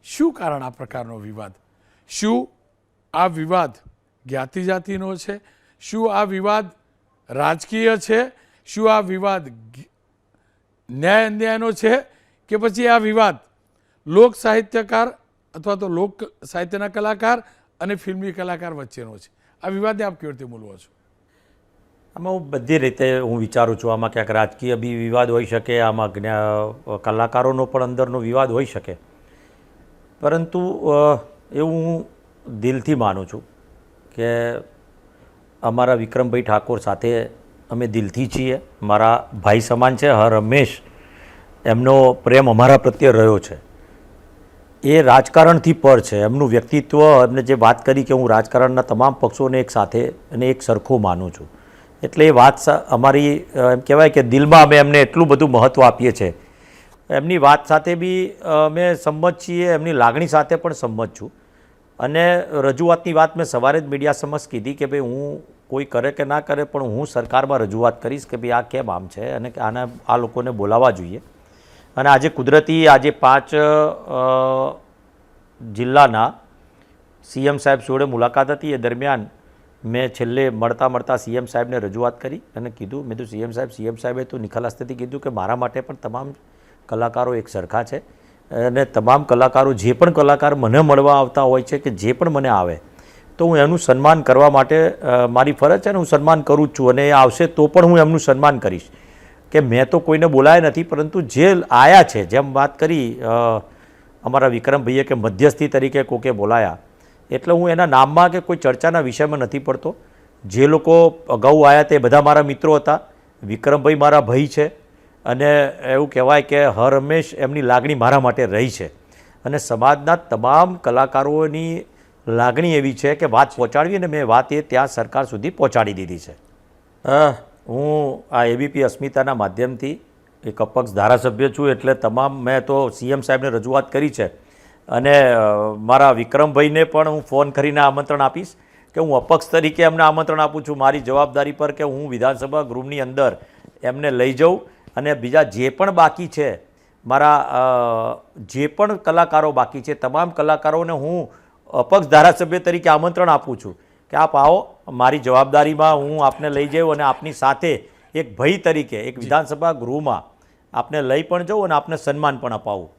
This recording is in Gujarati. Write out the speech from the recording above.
શું કારણ આ પ્રકારનો વિવાદ? શું આ વિવાદ જ્ઞાતિ જાતિનો છે? શું આ વિવાદ રાજકીય છે? શું આ વિવાદ ન્યાય અન્યાયનો છે? કે પછી આ વિવાદ લોક સાહિત્યકાર અથવા તો લોક સાહિત્યના કલાકાર અને ફિલ્મી કલાકાર વચ્ચેનો છે? આ વિવાદને આપ કેવી રીતે મૂલવો છો? આમાં હું બધી રીતે વિચારું છું. આમાં ક્યાંક રાજકીય બી વિવાદ હોઈ શકે, આમાં કલાકારોનો પણ અંદરનો વિવાદ હોઈ શકે, પરંતુ એવું હું દિલથી માનું છું કે અમારા વિક્રમભાઈ ઠાકોર સાથે અમે દિલથી છીએ. મારા ભાઈ સમાન છે. હર હંમેશ એમનો પ્રેમ અમારા પ્રત્યે રહ્યો છે. એ રાજકારણથી પર છે. એમનું વ્યક્તિત્વ, એમને જે વાત કરી કે હું રાજકારણના તમામ પક્ષોને એક સાથે અને એક સરખું માનું છું, એટલે એ વાત અમારી એમ કહેવાય કે દિલમાં અમે એમને એટલું બધું મહત્ત્વ આપીએ છીએ. એમની વાત સાથે બી અમે સંમત છીએ, એમની લાગણી સાથે પણ સંમત છું. અને રજૂઆતની વાત મેં સવારે જ મીડિયા સમક્ષ કીધી કે ભાઈ હું કોઈ કરે કે ના કરે પણ હું સરકારમાં રજૂઆત કરીશ કે ભાઈ આ કેમ આમ છે અને આ લોકોને બોલાવવા જોઈએ. અને આજે કુદરતી આજે 5 જિલ્લાના સીએમ સાહેબ જોડે મુલાકાત હતી. એ દરમિયાન મેં છેલ્લે મળતા સીએમ સાહેબને રજૂઆત કરી અને કીધું, મેં તો સીએમ સાહેબે તો નિખાલસથી કીધું કે મારા માટે પણ તમામ કલાકારો એક સરખા છે અને તમામ કલાકારો જે પણ કલાકાર મને મળવા આવતા હોય છે કે જે પણ મને આવે તો હું એનું સન્માન કરવા માટે મારી ફરજ છે ને હું સન્માન કરું જ છું. અને એ આવશે તો પણ હું એમનું સન્માન કરીશ કે મેં તો કોઈને બોલાયા નથી, પરંતુ જે આયા છે, જેમ વાત કરી અમારા વિક્રમભાઈએ કે મધ્યસ્થી તરીકે કોકે બોલાયા, એટલે હું એના નામમાં કે કોઈ ચર્ચાના વિષયમાં નથી પડતો. જે લોકો અગાઉ આવ્યા તે બધા મારા મિત્રો હતા. વિક્રમભાઈ મારા ભાઈ છે અને એવું કહેવાય કે હર હંમેશ એમની લાગણી મારા માટે રહી છે. અને સમાજના તમામ કલાકારોની લાગણી એવી છે કે વાત પહોંચાડવી, અને મેં વાત એ ત્યાં સરકાર સુધી પહોંચાડી દીધી છે. હું આ એબીપી અસ્મિતાના માધ્યમથી એક અપક્ષ ધારાસભ્ય છું, એટલે તમામ મેં તો સીએમ સાહેબને રજૂઆત કરી છે. અને મારા વિક્રમભાઈને પણ હું ફોન કરીને આમંત્રણ આપીશ કે હું અપક્ષ તરીકે એમને આમંત્રણ આપું છું મારી જવાબદારી પર કે હું વિધાનસભા ગૃહની અંદર એમને લઈ જાઉં. અને બીજા જે પણ બાકી છે, મારા જે પણ કલાકારો બાકી છે, તમામ કલાકારોને હું અપક્ષ ધારાસભ્ય તરીકે આમંત્રણ આપું છું કે આપ આવો, મારી જવાબદારીમાં હું આપને લઈ જાઉં અને આપની સાથે એક ભાઈ તરીકે એક વિધાનસભા ગૃહમાં આપને લઈ પણ જાઉં અને આપને સન્માન પણ અપાવું.